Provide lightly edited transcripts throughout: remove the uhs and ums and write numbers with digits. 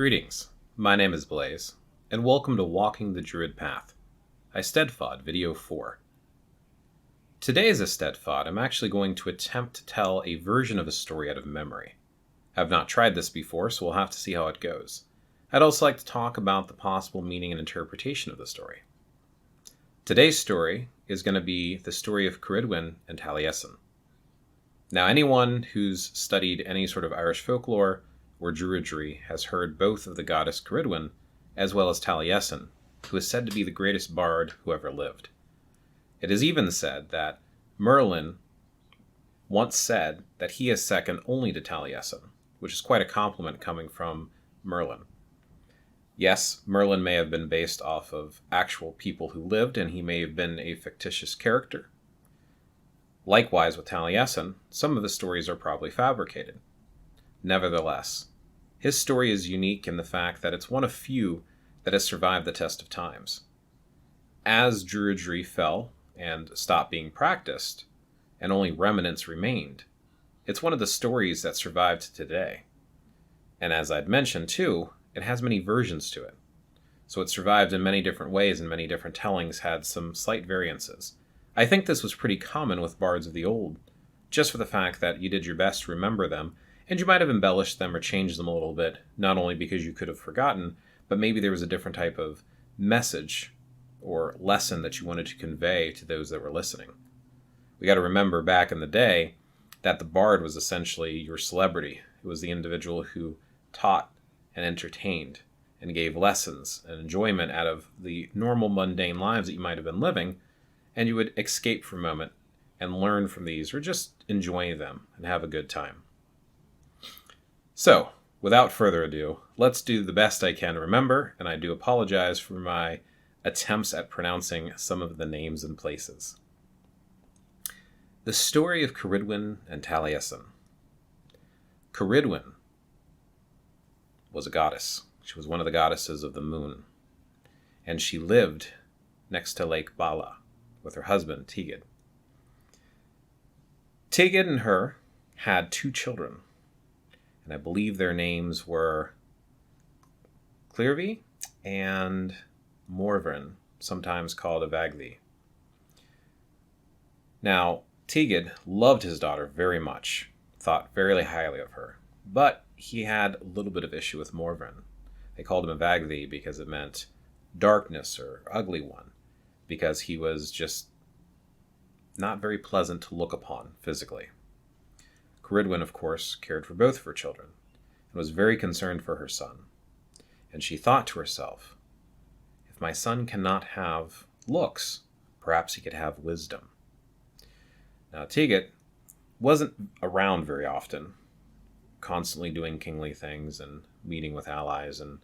Greetings, my name is Blaze, and welcome to Walking the Druid Path, Eisteddfod Video 4. Today's Eisteddfod, I'm actually going to attempt to tell a version of a story out of memory. I've not tried this before, so we'll have to see how it goes. I'd also like to talk about the possible meaning and interpretation of the story. Today's story is going to be the story of Ceridwen and Taliesin. Now, anyone who's studied any sort of Irish folklore or druidry has heard both of the goddess Ceridwen as well as Taliesin, who is said to be the greatest bard who ever lived. It is even said that Merlin once said that he is second only to Taliesin, which is quite a compliment coming from Merlin. Yes, Merlin may have been based off of actual people who lived, and he may have been a fictitious character. Likewise with Taliesin, some of the stories are probably fabricated. Nevertheless, his story is unique in the fact that it's one of few that has survived the test of times. As druidry fell and stopped being practiced, and only remnants remained, it's one of the stories that survived today. And as I'd mentioned too, it has many versions to it. So it survived in many different ways, and many different tellings had some slight variances. I think this was pretty common with bards of the old, just for the fact that you did your best to remember them, and you might have embellished them or changed them a little bit, not only because you could have forgotten, but maybe there was a different type of message or lesson that you wanted to convey to those that were listening. We got to remember back in the day that the bard was essentially your celebrity. It was the individual who taught and entertained and gave lessons and enjoyment out of the normal mundane lives that you might have been living, and you would escape for a moment and learn from these or just enjoy them and have a good time. So, without further ado, let's do the best I can to remember, and I do apologize for my attempts at pronouncing some of the names and places. The story of Ceridwen and Taliesin. Ceridwen was a goddess. She was one of the goddesses of the moon, and she lived next to Lake Bala with her husband, Tegid. Tegid and her had 2 children, and I believe their names were Clearvy and Morvern, sometimes called Evagvi. Now, Tegid loved his daughter very much, thought very highly of her, but he had a little bit of issue with Morvern. They called him Evagvi because it meant darkness or ugly one, because he was just not very pleasant to look upon physically. Ceridwen, of course, cared for both of her children and was very concerned for her son. And she thought to herself, if my son cannot have looks, perhaps he could have wisdom. Now, Tegid wasn't around very often, constantly doing kingly things and meeting with allies and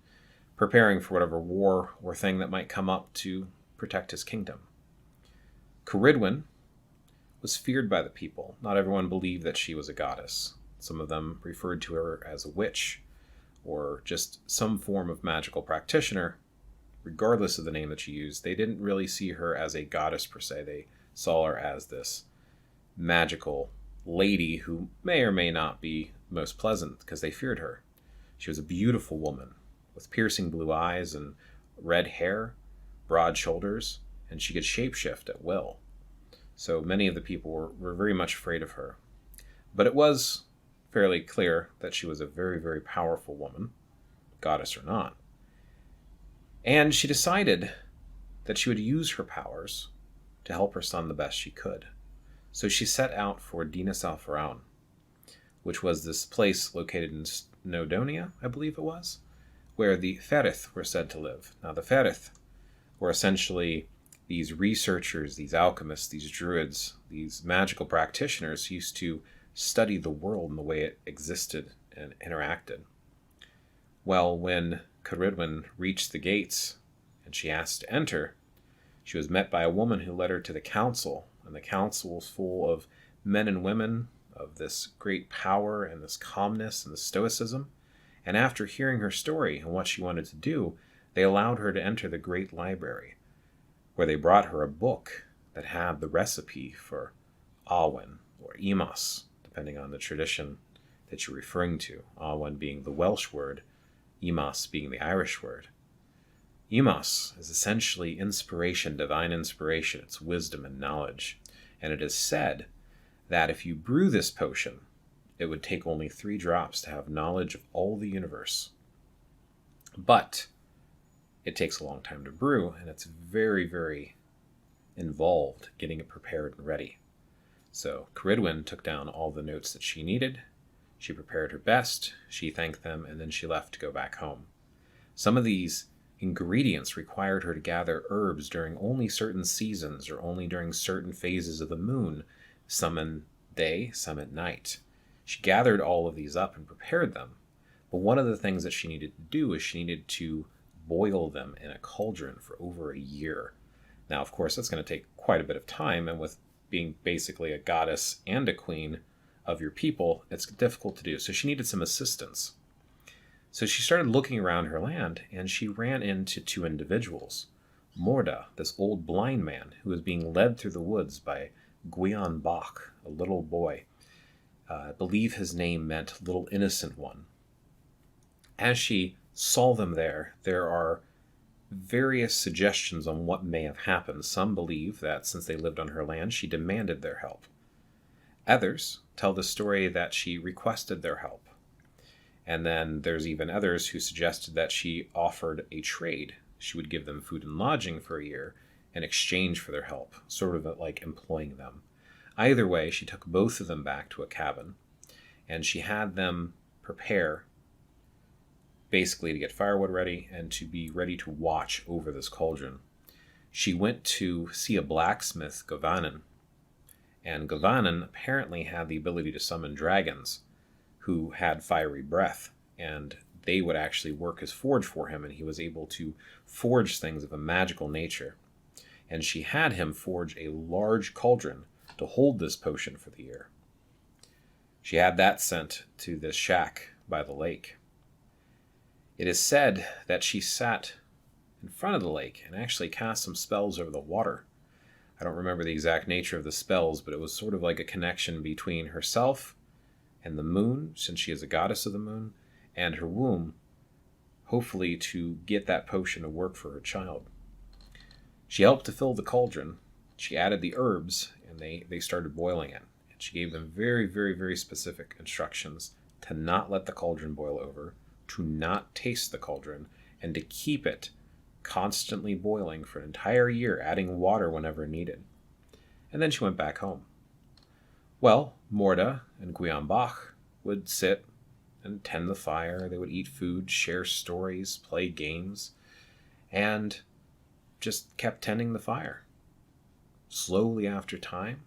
preparing for whatever war or thing that might come up to protect his kingdom. Ceridwen was feared by the people. Not everyone believed that she was a goddess. Some of them referred to her as a witch, or just some form of magical practitioner. Regardless of the name that she used, they didn't really see her as a goddess per se. They saw her as this magical lady who may or may not be most pleasant because they feared her. She was a beautiful woman with piercing blue eyes and red hair, broad shoulders, and she could shapeshift at will. So many of the people were very much afraid of her. But it was fairly clear that she was a very, very powerful woman, goddess or not. And she decided that she would use her powers to help her son the best she could. So she set out for Dinas Alfaraun, which was this place located in Snowdonia, I believe it was, where the Ferith were said to live. Now the Ferith were essentially these researchers, these alchemists, these druids, these magical practitioners used to study the world and the way it existed and interacted. Well, when Ceridwen reached the gates and she asked to enter, she was met by a woman who led her to the council, and the council was full of men and women of this great power and this calmness and this stoicism. And after hearing her story and what she wanted to do, they allowed her to enter the great library, where they brought her a book that had the recipe for Awen, or Emas, depending on the tradition that you're referring to. Awen being the Welsh word Emos being the Irish word. Emos is essentially inspiration, divine inspiration. It's wisdom and knowledge. And it is said that if you brew this potion, it would take only 3 drops to have knowledge of all the universe. But it takes a long time to brew, and it's very, very involved getting it prepared and ready. So Ceridwen took down all the notes that she needed. She prepared her best, she thanked them, and then she left to go back home. Some of these ingredients required her to gather herbs during only certain seasons or only during certain phases of the moon, some in day, some at night. She gathered all of these up and prepared them. But one of the things that she needed to do is she needed to boil them in a cauldron for over a year. Now, of course, that's going to take quite a bit of time, and with being basically a goddess and a queen of your people, it's difficult to do. So she needed some assistance. So she started looking around her land, and she ran into 2 individuals. Morda, this old blind man, who was being led through the woods by Gwion Bach, a little boy. I believe his name meant little innocent one. As she saw them there are various suggestions on what may have happened. Some believe that since they lived on her land, she demanded their help. Others tell the story that she requested their help. And then there's even others who suggested that she offered a trade. She would give them food and lodging for a year in exchange for their help, sort of like employing them. Either way, she took both of them back to a cabin, and she had them prepare basically to get firewood ready and to be ready to watch over this cauldron. She went to see a blacksmith, Govanen, and Govanen apparently had the ability to summon dragons who had fiery breath, and they would actually work as forge for him, and he was able to forge things of a magical nature. And she had him forge a large cauldron to hold this potion for the year. She had that sent to this shack by the lake. It is said that she sat in front of the lake and actually cast some spells over the water. I don't remember the exact nature of the spells, but it was sort of like a connection between herself and the moon, since she is a goddess of the moon, and her womb, hopefully to get that potion to work for her child. She helped to fill the cauldron. She added the herbs, and they started boiling it. And she gave them very, very, very specific instructions to not let the cauldron boil over, to not taste the cauldron, and to keep it constantly boiling for an entire year, adding water whenever needed. And then she went back home. Well, Morda and Gwion Bach would sit and tend the fire. They would eat food, share stories, play games, and just kept tending the fire. Slowly after time,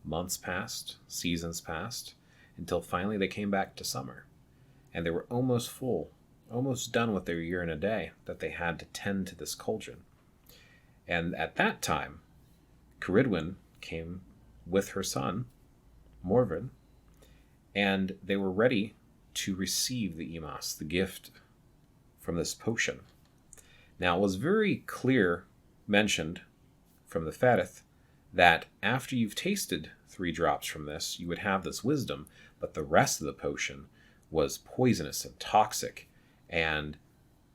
months passed, seasons passed, until finally they came back to summer. And they were almost full, almost done with their year and a day that they had to tend to this cauldron. And at that time, Ceridwen came with her son, Morven, and they were ready to receive the Emos, the gift from this potion. Now, it was very clear mentioned from the Fereth that after you've tasted 3 drops from this, you would have this wisdom, but the rest of the potion was poisonous and toxic, and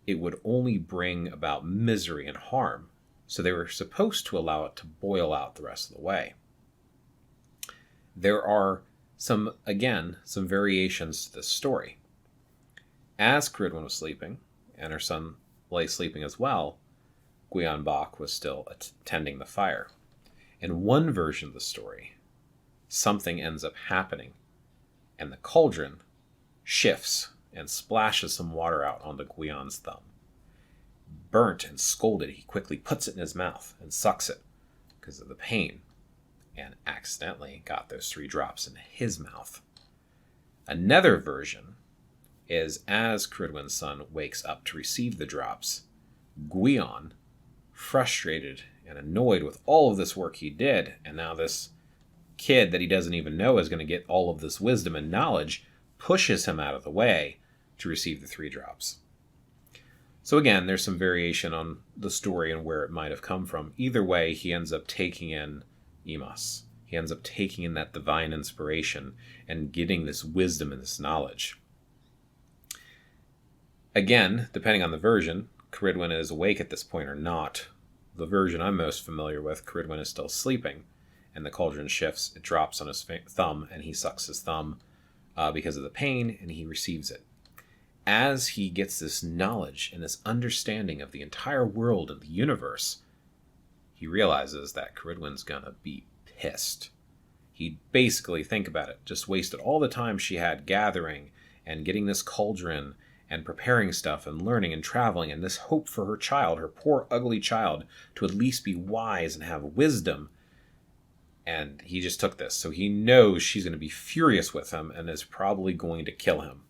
it would only bring about misery and harm. So they were supposed to allow it to boil out the rest of the way. There are some variations to this story. As Ceridwen was sleeping, and her son lay sleeping as well, Gwion Bach was still tending the fire. In one version of the story, something ends up happening, and the cauldron shifts and splashes some water out onto Gwion's thumb. Burnt and scolded, he quickly puts it in his mouth and sucks it because of the pain, and accidentally got those 3 drops in his mouth. Another version is as Ceridwen's son wakes up to receive the drops, Gwion, frustrated and annoyed with all of this work he did, and now this kid that he doesn't even know is going to get all of this wisdom and knowledge, pushes him out of the way to receive the 3 drops. So again, there's some variation on the story and where it might have come from. Either way, he ends up taking in Emos. He ends up taking in that divine inspiration and getting this wisdom and this knowledge. Again, depending on the version, Ceridwen is awake at this point or not. The version I'm most familiar with, Ceridwen is still sleeping, and the cauldron shifts, it drops on his thumb, and he sucks his thumb because of the pain, and he receives it. As he gets this knowledge and this understanding of the entire world and the universe, he realizes that Ceridwen's gonna be pissed. He basically, think about it, just wasted all the time she had gathering and getting this cauldron and preparing stuff and learning and traveling and this hope for her child, her poor ugly child, to at least be wise and have wisdom. And he just took this. So he knows she's going to be furious with him and is probably going to kill him.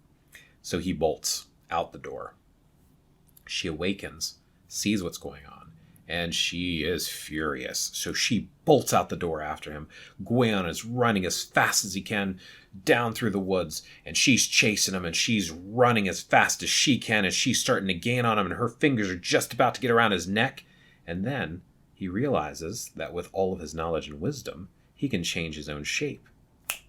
So he bolts out the door. She awakens, sees what's going on, and she is furious. So she bolts out the door after him. Gwion is running as fast as he can down through the woods, and she's chasing him, and she's running as fast as she can, and she's starting to gain on him, and her fingers are just about to get around his neck. And then he realizes that with all of his knowledge and wisdom, he can change his own shape.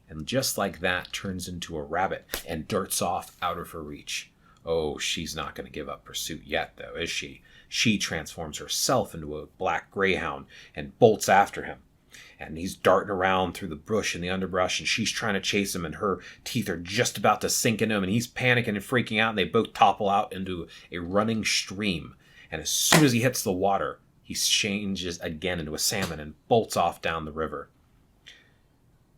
And just like that, turns into a rabbit and darts off out of her reach. Oh, she's not going to give up pursuit yet, though, is she? She transforms herself into a black greyhound and bolts after him. And he's darting around through the bush and the underbrush, and she's trying to chase him, and her teeth are just about to sink into him, and he's panicking and freaking out, and they both topple out into a running stream. And as soon as he hits the water, he changes again into a salmon and bolts off down the river.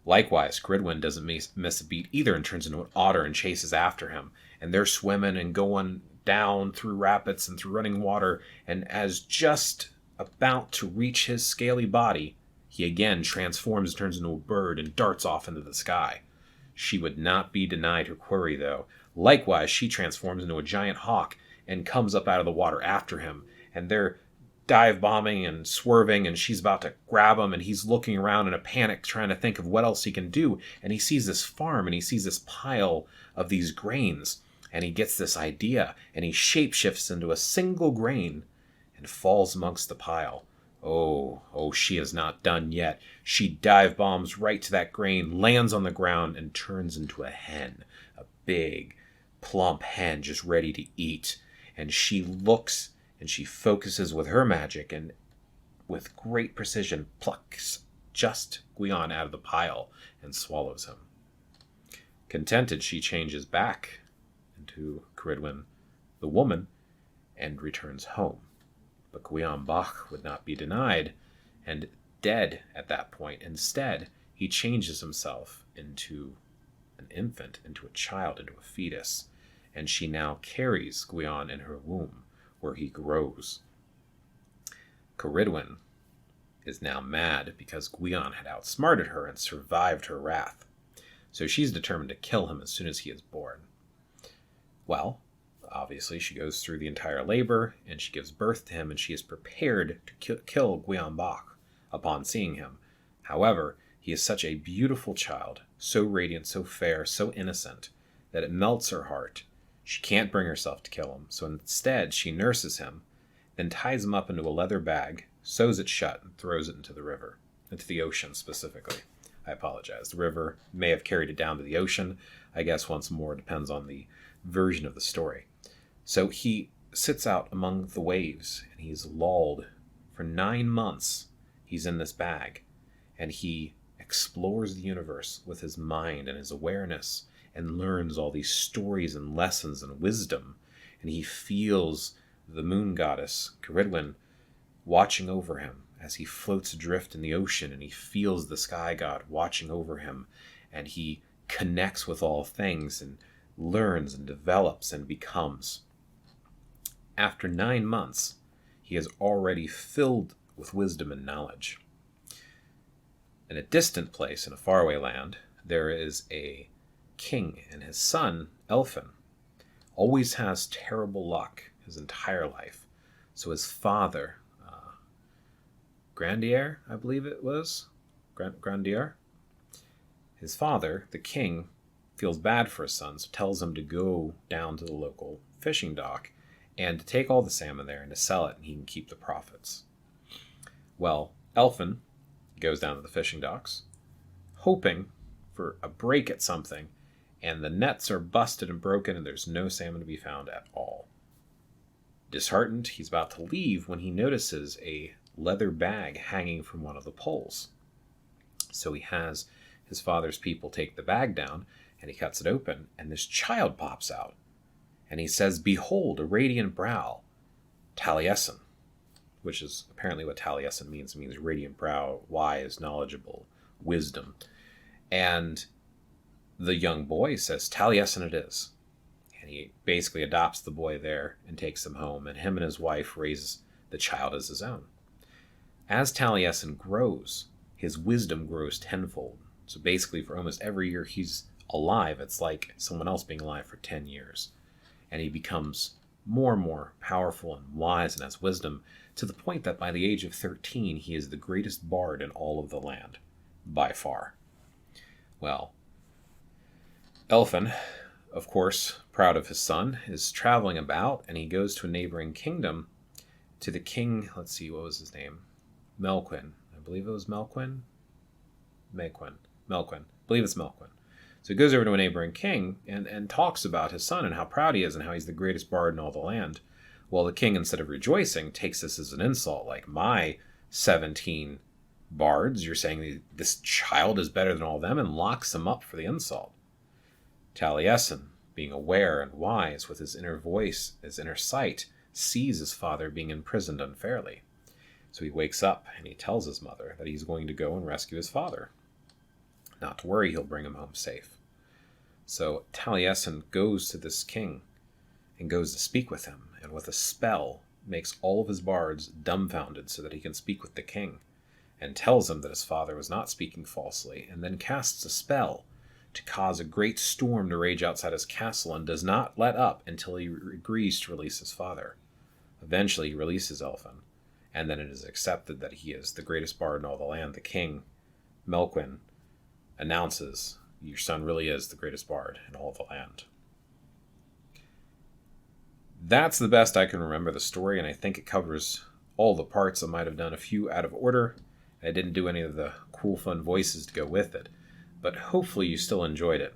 Likewise, Ceridwen doesn't miss a beat either and turns into an otter and chases after him. And they're swimming and going down through rapids and through running water, and as just about to reach his scaly body, he again transforms and turns into a bird and darts off into the sky. She would not be denied her quarry, though. Likewise, she transforms into a giant hawk and comes up out of the water after him, and they're dive bombing and swerving, and she's about to grab him, and he's looking around in a panic trying to think of what else he can do, and he sees this farm, and he sees this pile of these grains, and he gets this idea, and he shapeshifts into a single grain and falls amongst the pile. Oh, she is not done yet. She dive bombs right to that grain, lands on the ground, and turns into a hen. A big, plump hen just ready to eat. And she looks and she focuses with her magic and with great precision plucks just Gwion out of the pile and swallows him. Contented, she changes back into Ceridwen, the woman, and returns home. But Gwion Bach would not be denied, and dead at that point. Instead, he changes himself into an infant, into a child, into a fetus, and she now carries Gwion in her womb, where he grows. Ceridwen is now mad because Gwion had outsmarted her and survived her wrath. So she's determined to kill him as soon as he is born. Well, obviously she goes through the entire labor, and she gives birth to him, and she is prepared to kill Gwion Bach upon seeing him. However, he is such a beautiful child, so radiant, so fair, so innocent, that it melts her heart. She can't bring herself to kill him, so instead she nurses him, then ties him up into a leather bag, sews it shut, and throws it into the river, into the ocean specifically. I apologize. The river may have carried it down to the ocean. I guess once more it depends on the version of the story. So he sits out among the waves, and he's lulled for 9 months. He's in this bag, and he explores the universe with his mind and his awareness, and learns all these stories and lessons and wisdom. And he feels the moon goddess, Ceridwen, watching over him as he floats adrift in the ocean, and he feels the sky god watching over him, and he connects with all things and learns and develops and becomes. After 9 months, he is already filled with wisdom and knowledge. In a distant place, in a faraway land, there is a king, and his son, Elfin, always has terrible luck his entire life. So his father, Grandier, I believe it was, Grandier, his father, the king, feels bad for his son, so tells him to go down to the local fishing dock and to take all the salmon there and to sell it, and he can keep the profits. Well, Elfin goes down to the fishing docks, hoping for a break at something, and the nets are busted and broken, and there's no salmon to be found at all. Disheartened, he's about to leave when he notices a leather bag hanging from one of the poles. So he has his father's people take the bag down, and he cuts it open, and this child pops out. And he says, "Behold, a radiant brow, Taliesin," which is apparently what Taliesin means. It means radiant brow, wise, knowledgeable, wisdom. And the young boy says, "Taliesin it is." And he basically adopts the boy there and takes him home, and him and his wife raise the child as his own. As Taliesin grows, his wisdom grows tenfold. So basically for almost every year he's alive, it's like someone else being alive for 10 years. And he becomes more and more powerful and wise and has wisdom, to the point that by the age of 13 he is the greatest bard in all of the land, by far. Well, Elfin, of course, proud of his son, is traveling about, and he goes to a neighboring kingdom, to the king, let's see, what was his name? Melquin. I believe it was Melquin? Melquin. I believe it's Melquin. So he goes over to a neighboring king and talks about his son and how proud he is and how he's the greatest bard in all the land. Well, the king, instead of rejoicing, takes this as an insult, like, "My 17 bards, you're saying this child is better than all of them," and locks him up for the insult. Taliesin, being aware and wise with his inner voice, his inner sight, sees his father being imprisoned unfairly. So he wakes up and he tells his mother that he's going to go and rescue his father. Not to worry, he'll bring him home safe. So Taliesin goes to this king and goes to speak with him, and with a spell makes all of his bards dumbfounded so that he can speak with the king, and tells him that his father was not speaking falsely, and then casts a spell to cause a great storm to rage outside his castle, and does not let up until he agrees to release his father. Eventually he releases Elfin, and then it is accepted that he is the greatest bard in all the land. The king, Melquin, announces, "Your son really is the greatest bard in all the land." That's the best I can remember the story, and I think it covers all the parts. I might have done a few out of order. I didn't do any of the cool, fun voices to go with it, but hopefully you still enjoyed it.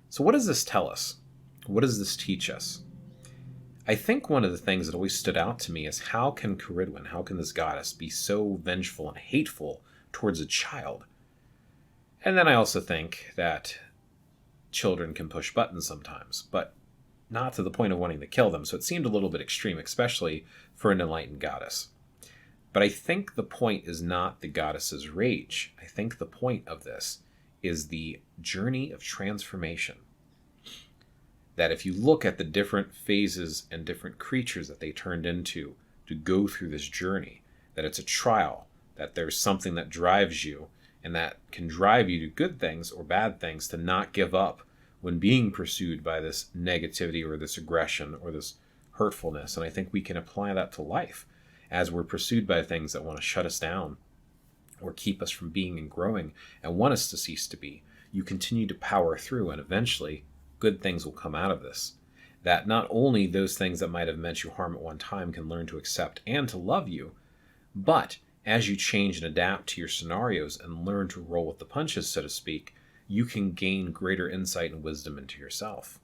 So what does this tell us? What does this teach us? I think one of the things that always stood out to me is how can Ceridwen, how can this goddess be so vengeful and hateful towards a child? And then I also think that children can push buttons sometimes, but not to the point of wanting to kill them, so it seemed a little bit extreme, especially for an enlightened goddess. But I think the point is not the goddess's rage. I think the point of this is the journey of transformation. That if you look at the different phases and different creatures that they turned into to go through this journey, that it's a trial, that there's something that drives you, and that can drive you to good things or bad things, to not give up when being pursued by this negativity or this aggression or this hurtfulness. And I think we can apply that to life as we're pursued by things that want to shut us down or keep us from being and growing and want us to cease to be. You continue to power through, and eventually good things will come out of this. That not only those things that might have meant you harm at one time can learn to accept and to love you, but as you change and adapt to your scenarios and learn to roll with the punches, so to speak, you can gain greater insight and wisdom into yourself.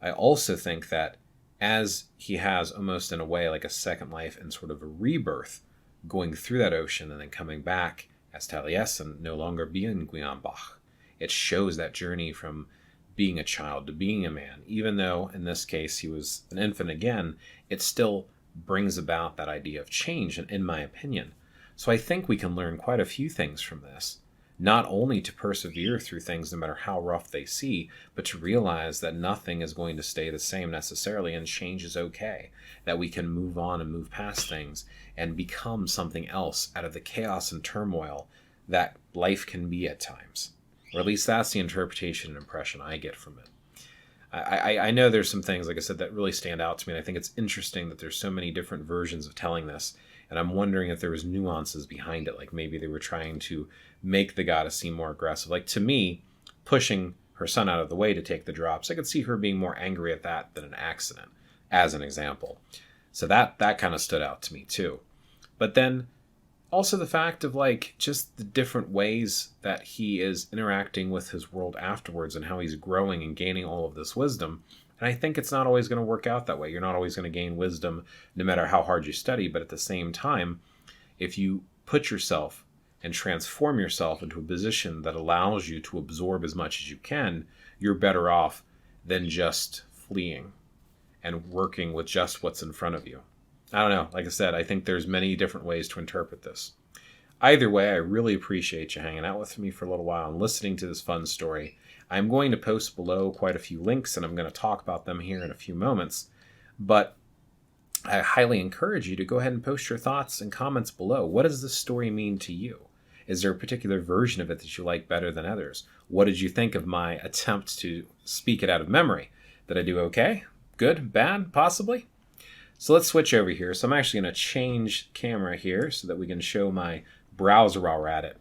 I also think that as he has almost in a way like a second life and sort of a rebirth, going through that ocean and then coming back as Taliesin, no longer being Gwiambach, it shows that journey from being a child to being a man. Even though in this case he was an infant again, it still brings about that idea of change, in my opinion. So I think we can learn quite a few things from this. Not only to persevere through things no matter how rough they see, but to realize that nothing is going to stay the same necessarily, and change is okay. That we can move on and move past things and become something else out of the chaos and turmoil that life can be at times. Or at least that's the interpretation and impression I get from it. I know there's some things, like I said, that really stand out to me, and I think it's interesting that there's so many different versions of telling this, and I'm wondering if there was nuances behind it, like maybe they were trying to make the goddess seem more aggressive. Like, to me, pushing her son out of the way to take the drops, I could see her being more angry at that than an accident, as an example. So that kind of stood out to me too. But then also the fact of like just the different ways that he is interacting with his world afterwards and how he's growing and gaining all of this wisdom. And I think it's not always going to work out that way. You're not always going to gain wisdom no matter how hard you study. But at the same time, if you put yourself and transform yourself into a position that allows you to absorb as much as you can, you're better off than just fleeing and working with just what's in front of you. I don't know. Like I said, I think there's many different ways to interpret this. Either way, I really appreciate you hanging out with me for a little while and listening to this fun story. I'm going to post below quite a few links, and I'm going to talk about them here in a few moments. But I highly encourage you to go ahead and post your thoughts and comments below. What does this story mean to you? Is there a particular version of it that you like better than others? What did you think of my attempt to speak it out of memory? Did I do okay? Good? Bad? Possibly? So let's switch over here. So I'm actually going to change camera here so that we can show my browser while we're at it.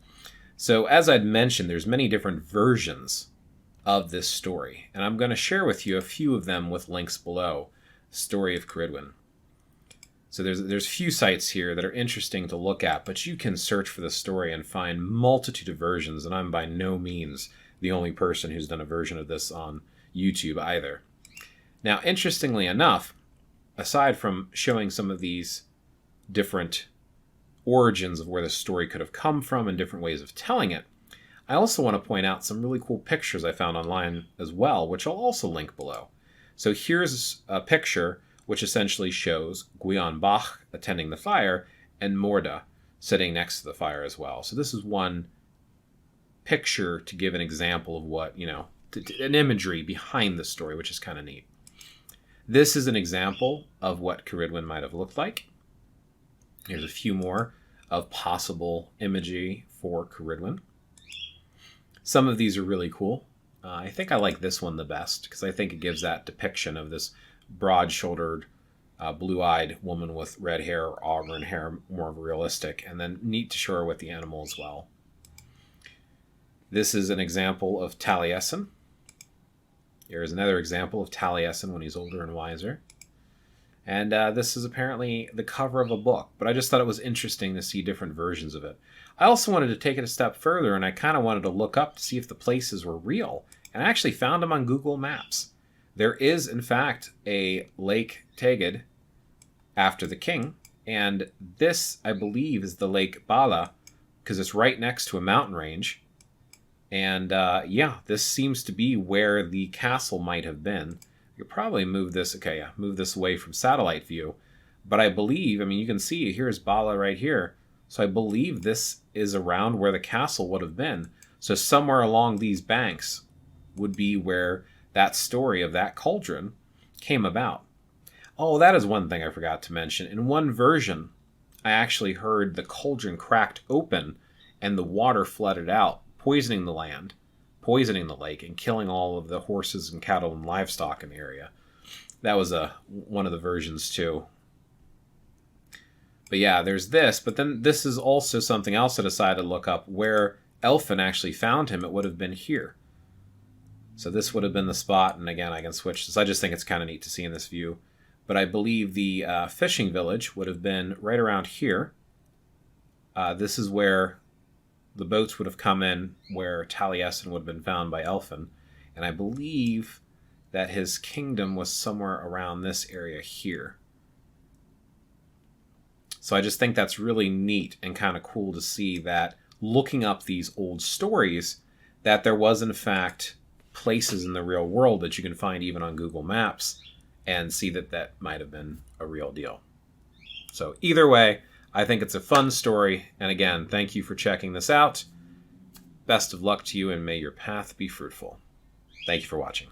So as I'd mentioned, there's many different versions of this story, and I'm going to share with you a few of them with links below. Story of Ceridwen. So there's a few sites here that are interesting to look at, but you can search for the story and find multitude of versions, and I'm by no means the only person who's done a version of this on YouTube either. Now, interestingly enough, aside from showing some of these different origins of where the story could have come from and different ways of telling it, I also want to point out some really cool pictures I found online as well, which I'll also link below. So here's a picture which essentially shows Gwion Bach attending the fire and Morda sitting next to the fire as well. So this is one picture to give an example of what, an imagery behind the story, which is kind of neat. This is an example of what Ceridwen might have looked like. Here's a few more of possible imagery for Ceridwen. Some of these are really cool. I think I like this one the best because I think it gives that depiction of this broad-shouldered, blue-eyed woman with red hair or auburn hair, more realistic, and then neat to show her with the animal as well. This is an example of Taliesin. Here's another example of Taliesin when he's older and wiser. And this is apparently the cover of a book, but I just thought it was interesting to see different versions of it. I also wanted to take it a step further, and I kind of wanted to look up to see if the places were real, and I actually found them on Google Maps. There is, in fact, a Lake Tegid after the king, and this, I believe, is the Lake Bala, because it's right next to a mountain range. And yeah, this seems to be where the castle might have been. You could probably move this, move this away from satellite view. But I believe, you can see here's Bala right here. So I believe this is around where the castle would have been. So somewhere along these banks would be where that story of that cauldron came about. Oh, that is one thing I forgot to mention. In one version, I actually heard the cauldron cracked open and the water flooded out, poisoning the land, poisoning the lake, and killing all of the horses and cattle and livestock in the area. That was one of the versions too. But yeah, there's this. But then this is also something else I decided to look up. Where Elfin actually found him, it would have been here. So this would have been the spot, and again, I can switch this. I just think it's kind of neat to see in this view. But I believe the fishing village would have been right around here. This is where the boats would have come in, where Taliesin would have been found by Elfin. And I believe that his kingdom was somewhere around this area here. So I just think that's really neat and kind of cool to see that, looking up these old stories, that there was in fact places in the real world that you can find even on Google Maps and see that that might have been a real deal. So either way, I think it's a fun story. And again, thank you for checking this out. Best of luck to you, and may your path be fruitful. Thank you for watching.